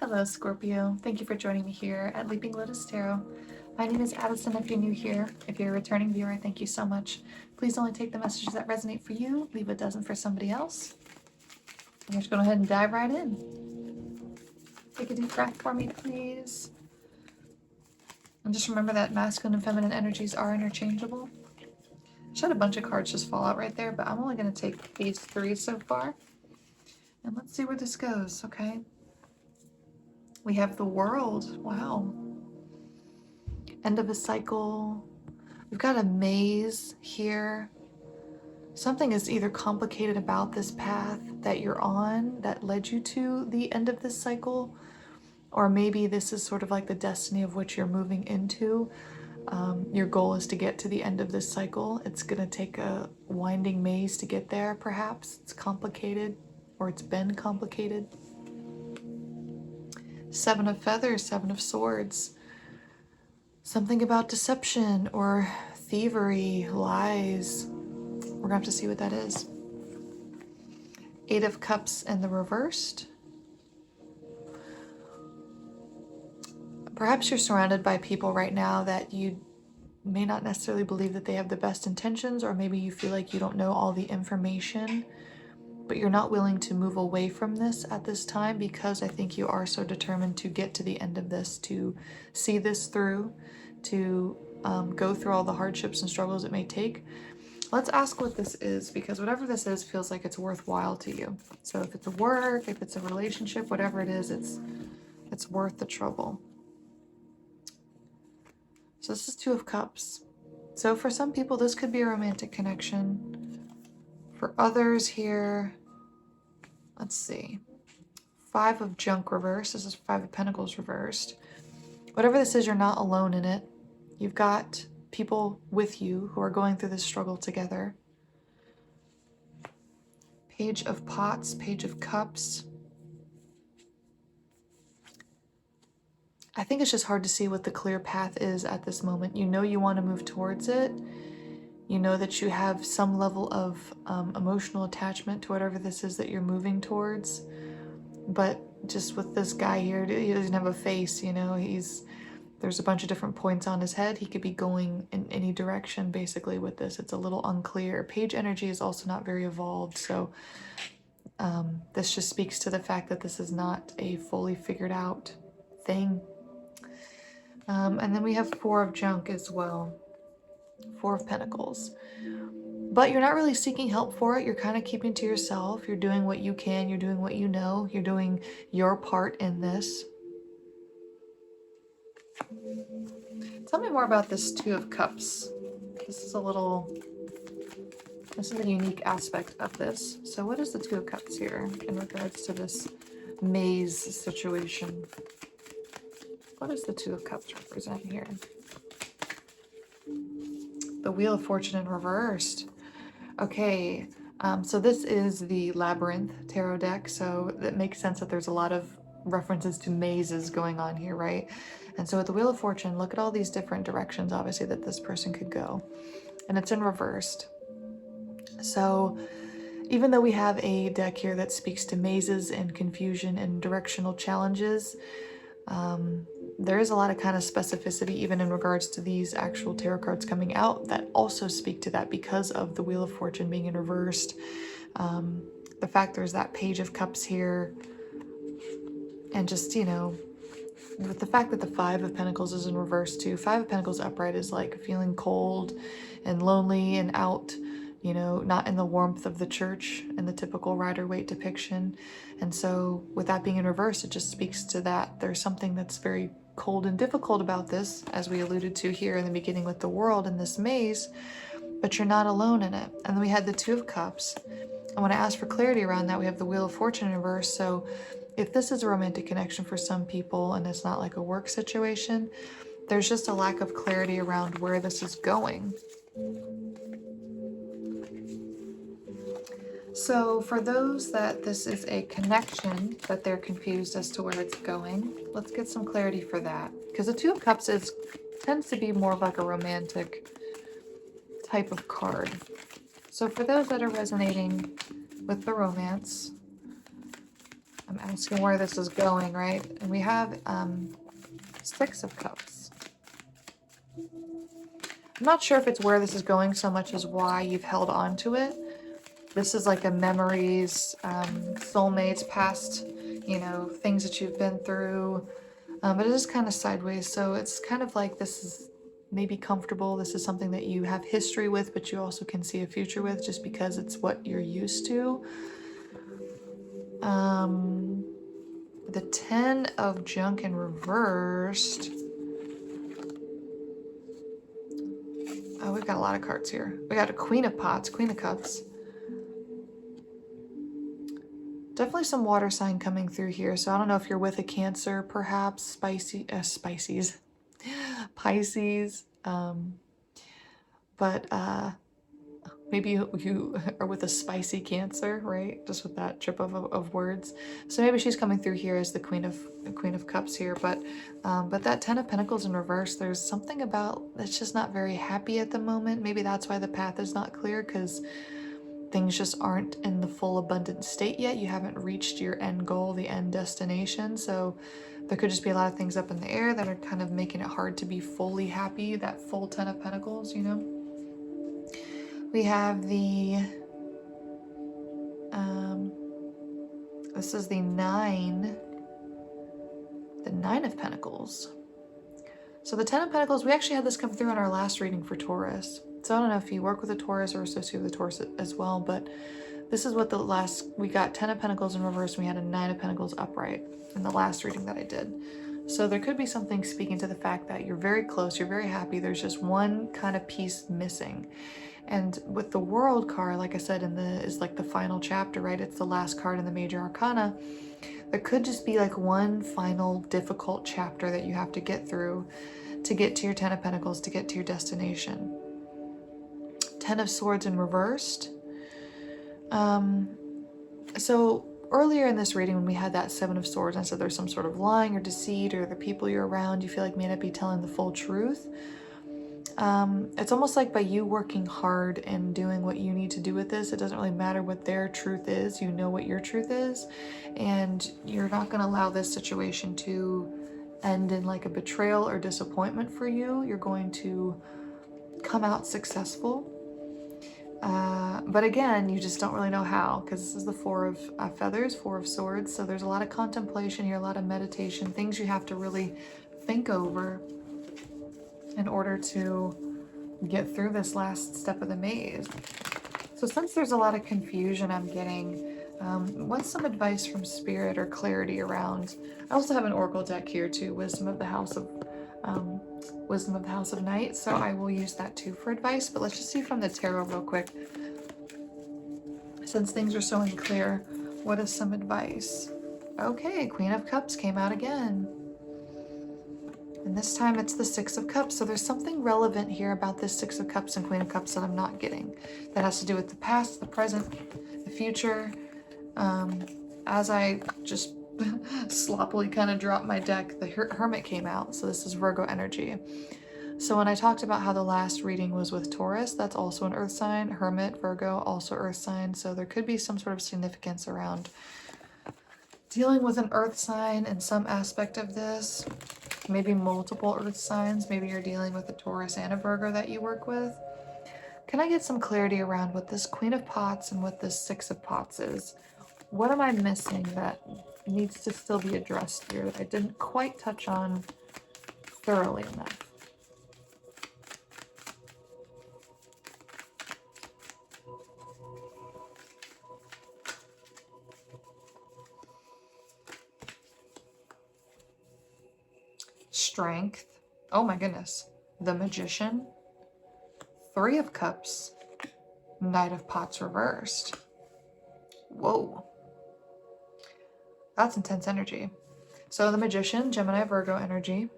Hello, Scorpio. Thank you for joining me here at Leaping Lotus Tarot. My name is Addison if you're new here. If you're a returning viewer, thank you so much. Please only take the messages that resonate for you. Leave a dozen for somebody else. I'm just going to go ahead and dive right in. Take a deep breath for me, please. And just remember that masculine and feminine energies are interchangeable. I had a bunch of cards just fall out right there, but I'm only going to take these three so far. And let's see where this goes, okay? We have the World. Wow. End of a cycle. We've got a maze here. Something is either complicated about this path that you're on that led you to the end of this cycle, or maybe this is sort of like the destiny of which you're moving into. Your goal is to get to the end of this cycle. It's going to take a winding maze to get there, perhaps. It's complicated, or it's been complicated. Seven of Feathers, Seven of Swords. Something about deception or thievery, lies. We're going to have to see what that is. Eight of Cups in the reversed. Perhaps you're surrounded by people right now that you may not necessarily believe that they have the best intentions, or maybe you feel like you don't know all the information, but you're not willing to move away from this at this time because I think you are so determined to get to the end of this, to see this through, to go through all the hardships and struggles it may take. Let's ask what this is, because whatever this is feels like it's worthwhile to you. So if it's a work, if it's a relationship, whatever it is, it's worth the trouble. So this is Two of Cups. So for some people, this could be a romantic connection. For others here, let's see. Five of Junk reversed. This is Five of Pentacles reversed. Whatever this is, you're not alone in it. You've got people with you who are going through this struggle together. Page of Pots, Page of Cups. I think it's just hard to see what the clear path is at this moment. You know you want to move towards it. You know that you have some level of emotional attachment to whatever this is that you're moving towards. But just with this guy here, he doesn't have a face, you know. There's a bunch of different points on his head. He could be going in any direction, basically, with this. It's a little unclear. Page energy is also not very evolved, so this just speaks to the fact that this is not a fully figured out thing. And then we have Four of Junk as well. Four of Pentacles. But you're not really seeking help for it. You're kind of keeping to yourself. You're doing what you can. You're doing what you know. You're doing your part in this. Tell me more about this Two of Cups. This is a unique aspect of this. So what is the Two of Cups here in regards to this maze situation? What does the Two of Cups represent here? The Wheel of Fortune in reversed. Okay, so this is the Labyrinth tarot deck, so that makes sense that there's a lot of references to mazes going on here, right? And so with the Wheel of Fortune, look at all these different directions, obviously, that this person could go. And it's in reversed. So even though we have a deck here that speaks to mazes and confusion and directional challenges, there is a lot of kind of specificity even in regards to these actual tarot cards coming out that also speak to that because of the Wheel of Fortune being in reversed. The fact there's that Page of Cups here, and just, you know, with the fact that the Five of Pentacles is in reverse too. Five of Pentacles upright is like feeling cold and lonely and out, you know, not in the warmth of the church and the typical Rider-Waite depiction. And so with that being in reverse, it just speaks to that. There's something that's very cold and difficult about this, as we alluded to here in the beginning with the World in this maze, but you're not alone in it. And then we had the Two of Cups. And when I asked for clarity around that, we have the Wheel of Fortune in reverse. So if this is a romantic connection for some people and it's not like a work situation, there's just a lack of clarity around where this is going. So for those that this is a connection, that they're confused as to where it's going, let's get some clarity for that. Because the Two of Cups tends to be more of like a romantic type of card. So for those that are resonating with the romance, I'm asking where this is going, right? And we have Six of Cups. I'm not sure if it's where this is going so much as why you've held on to it. This is like a memories, soulmates, past, you know, things that you've been through. But it is kind of sideways, so it's kind of like this is maybe comfortable. This is something that you have history with, but you also can see a future with just because it's what you're used to. The 10 of junk in reversed. Oh, we've got a lot of cards here. We got a Queen of Pots, Queen of Cups. Definitely some water sign coming through here. So I don't know if you're with a Cancer, perhaps, Pisces. But maybe you are with a spicy Cancer, right? Just with that trip of words. So maybe she's coming through here as the Queen of Cups here. But that 10 of Pentacles in reverse, there's something about that's just not very happy at the moment. Maybe that's why the path is not clear, because things just aren't in the full abundant state yet. You haven't reached your end goal, the end destination. So there could just be a lot of things up in the air that are kind of making it hard to be fully happy. That full 10 of Pentacles, you know. We have the, this is the 9 of Pentacles. So the 10 of Pentacles, we actually had this come through in our last reading for Taurus. So I don't know if you work with a Taurus or associate with a Taurus as well, but this is what we got 10 of Pentacles in reverse, and we had a 9 of Pentacles upright in the last reading that I did. So there could be something speaking to the fact that you're very close, you're very happy, there's just one kind of piece missing. And with the World card, like I said, is like the final chapter, right? It's the last card in the Major Arcana. There could just be like one final difficult chapter that you have to get through to get to your 10 of Pentacles, to get to your destination. 10 of Swords in reversed. So earlier in this reading, when we had that 7 of Swords, I said there's some sort of lying or deceit, or the people you're around you feel like may not be telling the full truth. It's almost like by you working hard and doing what you need to do with this, it doesn't really matter what their truth is. You know what your truth is, and you're not going to allow this situation to end in like a betrayal or disappointment for you. You're going to come out successful. But again, you just don't really know how, because this is the 4 of Feathers, 4 of Swords. So there's a lot of contemplation here, a lot of meditation, things you have to really think over in order to get through this last step of the maze. So since there's a lot of confusion I'm getting, what's some advice from Spirit or clarity around? I also have an Oracle deck here too, Wisdom of the House of Night, so I will use that too for advice. But let's just see from the tarot real quick. Since things are so unclear, what is some advice? Okay, Queen of Cups came out again. And this time it's the 6 of Cups. So there's something relevant here about this 6 of Cups and Queen of Cups that I'm not getting. That has to do with the past, the present, the future. As I just sloppily kind of dropped my deck, the Hermit came out. So this is Virgo energy. So when I talked about how the last reading was with Taurus, that's also an earth sign. Hermit, Virgo, also earth sign. So there could be some sort of significance around dealing with an earth sign in some aspect of this. Maybe multiple earth signs. Maybe you're dealing with a Taurus and a Virgo that you work with. Can I get some clarity around what this Queen of Pots and what this 6 of Pots is? What am I missing that needs to still be addressed here that I didn't quite touch on thoroughly enough? Strength. Oh my goodness. The Magician. 3 of Cups. Knight of Pots reversed. Whoa. That's intense energy. So the Magician, Gemini, Virgo energy.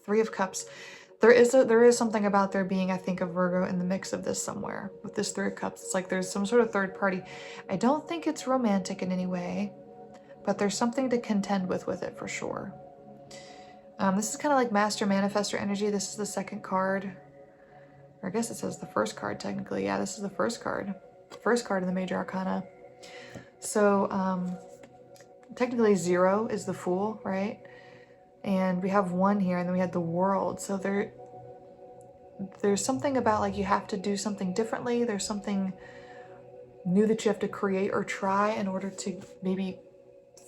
3 of Cups. There is something about there being, I think, a Virgo in the mix of this somewhere. With this 3 of Cups. It's like there's some sort of third party. I don't think it's romantic in any way, but there's something to contend with it for sure. This is kind of like Master Manifestor energy. This is the second card. Or I guess it says the first card technically. Yeah, this is the first card. First card in the Major Arcana. So technically 0 is the Fool, right? And we have 1 here, and then we had the World. So there's something about like you have to do something differently. There's something new that you have to create or try in order to maybe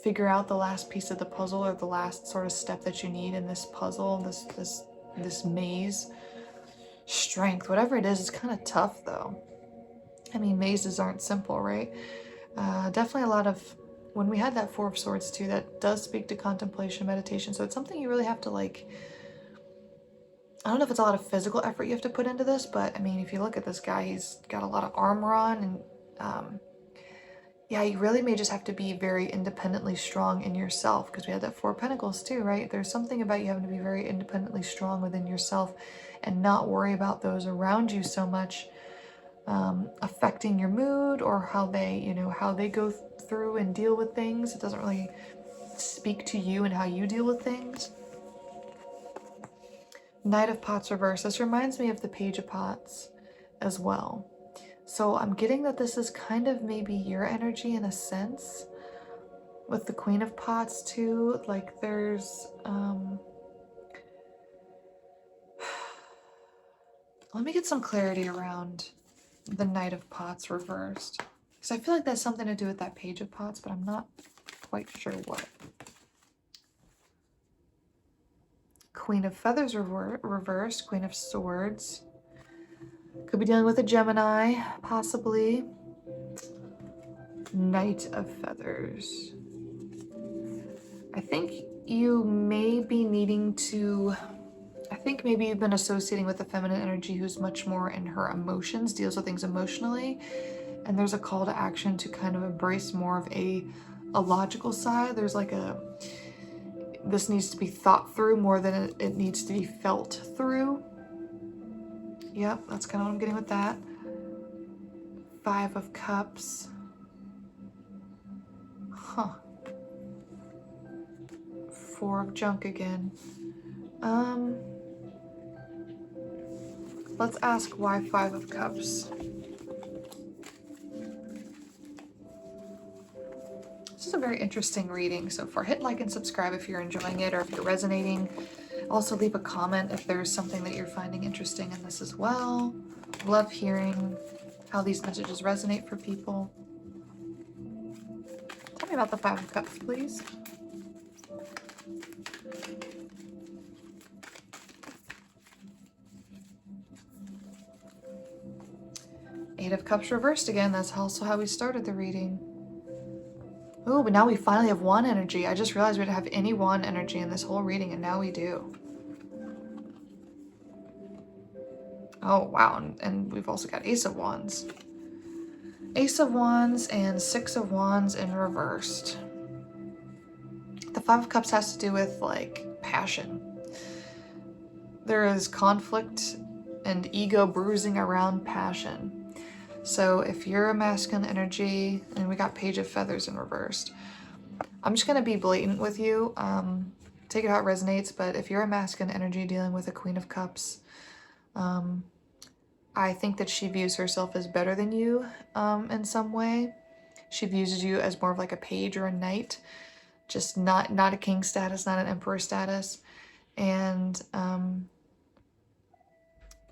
figure out the last piece of the puzzle, or the last sort of step that you need in this puzzle, this maze. Strength, whatever it is, it's kind of tough though. I mean, mazes aren't simple, right? Definitely a lot of, when we had that 4 of Swords too, that does speak to contemplation, meditation. So it's something you really have to like, I don't know if it's a lot of physical effort you have to put into this, but I mean, if you look at this guy, he's got a lot of armor on, and yeah, you really may just have to be very independently strong in yourself, because we had that 4 of Pentacles too, right? There's something about you having to be very independently strong within yourself and not worry about those around you so much affecting your mood, or how they, how they go through and deal with things. It doesn't really speak to you and how you deal with things. Knight of Pots reverse. This reminds me of the Page of Pots as well. So I'm getting that this is kind of maybe your energy in a sense. With the Queen of Pots too, like there's let me get some clarity around the Knight of Pots reversed, because I feel like that's something to do with that Page of Pots, but I'm not quite sure what. Queen of Feathers reversed, Queen of Swords. Could be dealing with a Gemini, possibly. Knight of Feathers. I think you may be needing to, I think maybe you've been associating with a feminine energy who's much more in her emotions, deals with things emotionally. And there's a call to action to kind of embrace more of a logical side. There's like this needs to be thought through more than it needs to be felt through. Yep, that's kind of what I'm getting with that. 5 of Cups. Huh. 4 of Junk again. Let's ask why 5 of Cups. This is a very interesting reading so far. Hit like and subscribe if you're enjoying it or if you're resonating. Also leave a comment if there's something that you're finding interesting in this as well. Love hearing how these messages resonate for people. Tell me about the 5 of Cups, please. Eight of Cups reversed again. That's also how we started the reading. Oh, but now we finally have Wand energy. I just realized we didn't have any Wand energy in this whole reading, and now we do. Oh, wow. And we've also got Ace of Wands. Ace of Wands and 6 of Wands in reversed. The 5 of Cups has to do with, like, passion. There is conflict and ego bruising around passion. So if you're a masculine energy, and we got Page of Feathers in reversed, I'm just going to be blatant with you. Take it how it resonates, but if you're a masculine energy dealing with a Queen of Cups, I think that she views herself as better than you in some way. She views you as more of like a page or a knight, just not a king status, not an emperor status. And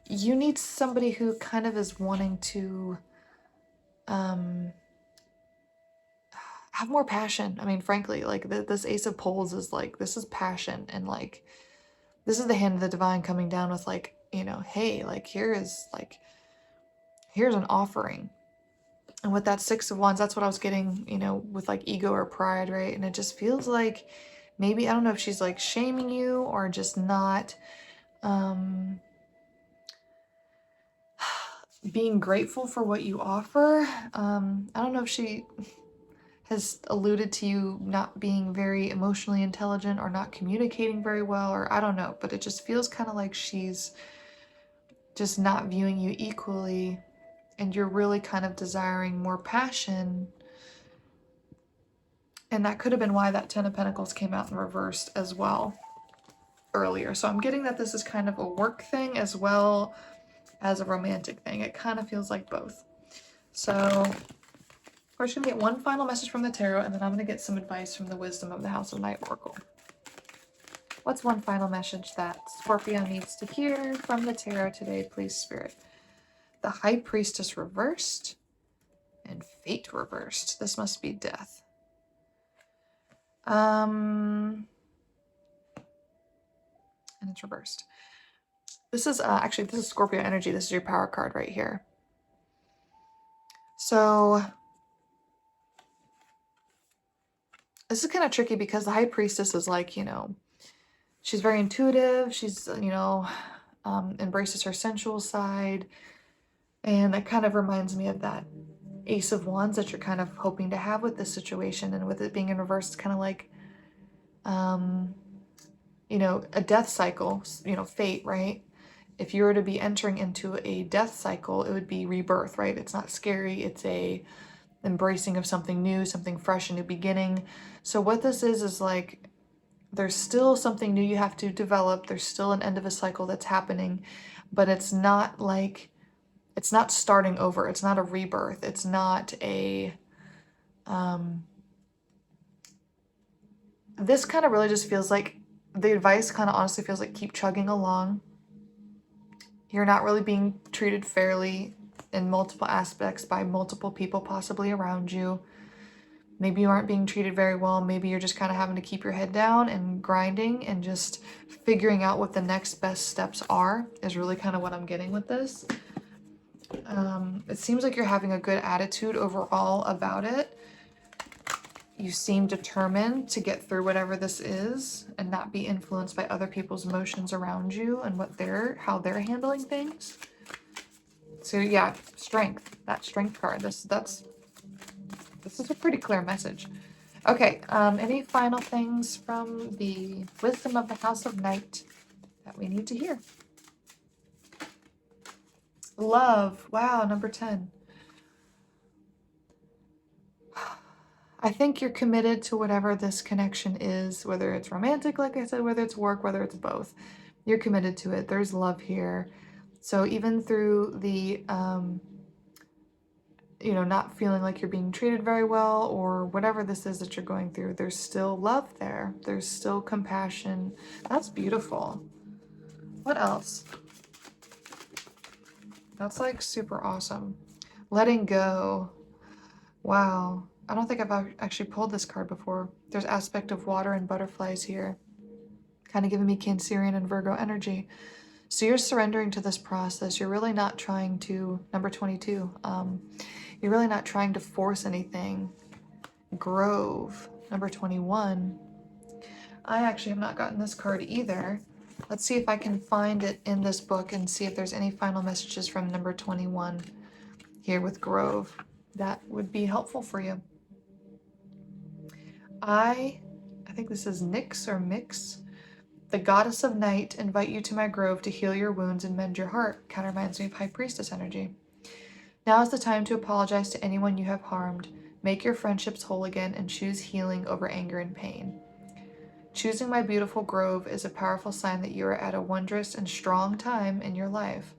you need somebody who kind of is wanting to have more passion. I mean, frankly, like this Ace of Poles is like, this is passion, and like, this is the hand of the divine coming down with like, hey, like here's an offering. And with that 6 of Wands, that's what I was getting, with like ego or pride, right? And it just feels like maybe, I don't know if she's like shaming you or just not being grateful for what you offer. I don't know if she has alluded to you not being very emotionally intelligent or not communicating very well, or I don't know, but it just feels kind of like she's just not viewing you equally, and you're really kind of desiring more passion. And that could have been why that 10 of Pentacles came out in reversed as well earlier. So I'm getting that this is kind of a work thing as well as a romantic thing. It kind of feels like both. So We're just going to get one final message from the tarot, and then I'm going to get some advice from the Wisdom of the House of Night Oracle. What's one final message that Scorpio needs to hear from the tarot today, please, Spirit? The High Priestess reversed and Fate reversed. This must be death. And it's reversed. This is actually, this is Scorpio energy. This is your power card right here. So this is kind of tricky because the High Priestess is like, you know, she's very intuitive. She's, you know, embraces her sensual side. And that kind of reminds me of that Ace of Wands that you're kind of hoping to have with this situation. And with it being in reverse, it's kind of like, you know, a death cycle, you know, fate, right? If you were to be entering into a death cycle, it would be rebirth, right? It's not scary. It's a embracing of something new, something fresh, a new beginning. So what this is like, there's still something new you have to develop. There's still an end of a cycle that's happening, but it's not like, it's not starting over. It's not a rebirth. It's not a, this kind of really just feels like, the advice kind of honestly feels like keep chugging along. You're not really being treated fairly in multiple aspects by multiple people possibly around you. Maybe you aren't being treated very well. Maybe you're just kind of having to keep your head down and grinding and just figuring out what the next best steps are is really kind of what I'm getting with this. It seems like you're having a good attitude overall about it. You seem determined to get through whatever this is and not be influenced by other people's emotions around you and how they're handling things. So yeah, strength. That strength card. This is a pretty clear message. Okay, any final things from the Wisdom of the House of Night that we need to hear? Love. Wow, number 10. I think you're committed to whatever this connection is, whether it's romantic, like I said, whether it's work, whether it's both. You're committed to it. There's love here. So even through the, you know, not feeling like you're being treated very well or whatever this is that you're going through, there's still love there. There's still compassion. That's beautiful. What else? That's like super awesome. Letting go. Wow. I don't think I've actually pulled this card before. There's aspect of water and butterflies here. Kind of giving me Cancerian and Virgo energy. So you're surrendering to this process. You're really not trying to, number 22, you're really not trying to force anything. Grove, number 21. I actually have not gotten this card either. Let's see if I can find it in this book and see if there's any final messages from number 21 here with Grove. That would be helpful for you. I think this is Nyx or Mix. The goddess of night, invite you to my grove to heal your wounds and mend your heart. Kind of reminds me of High Priestess energy. Now is the time to apologize to anyone you have harmed. Make your friendships whole again and choose healing over anger and pain. Choosing my beautiful grove is a powerful sign that you are at a wondrous and strong time in your life.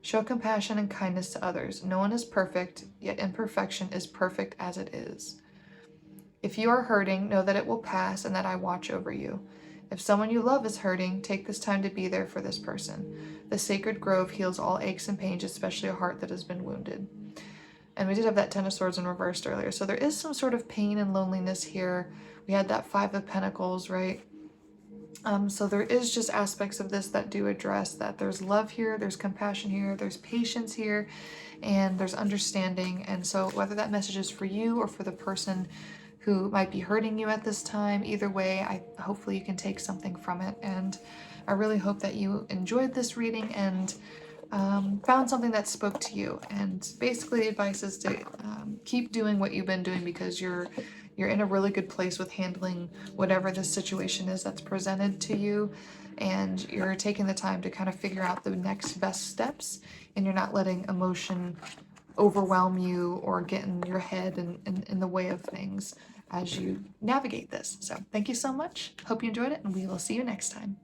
Show compassion and kindness to others. No one is perfect, yet imperfection is perfect as it is. If you are hurting, know that it will pass and that I watch over you. If someone you love is hurting, take this time to be there for this person. The sacred grove heals all aches and pains, especially a heart that has been wounded. And we did have that Ten of Swords in reversed earlier. So there is some sort of pain and loneliness here. We had that Five of Pentacles, right? So there is just aspects of this that do address that there's love here, there's compassion here, there's patience here, and there's understanding. And so whether that message is for you or for the person who might be hurting you at this time, either way, hopefully you can take something from it. And I really hope that you enjoyed this reading and found something that spoke to you. And basically the advice is to keep doing what you've been doing, because you're in a really good place with handling whatever this situation is that's presented to you, and you're taking the time to kind of figure out the next best steps, and you're not letting emotion overwhelm you or get in your head and in the way of things as you navigate this. So thank you so much. Hope you enjoyed it, and we will see you next time.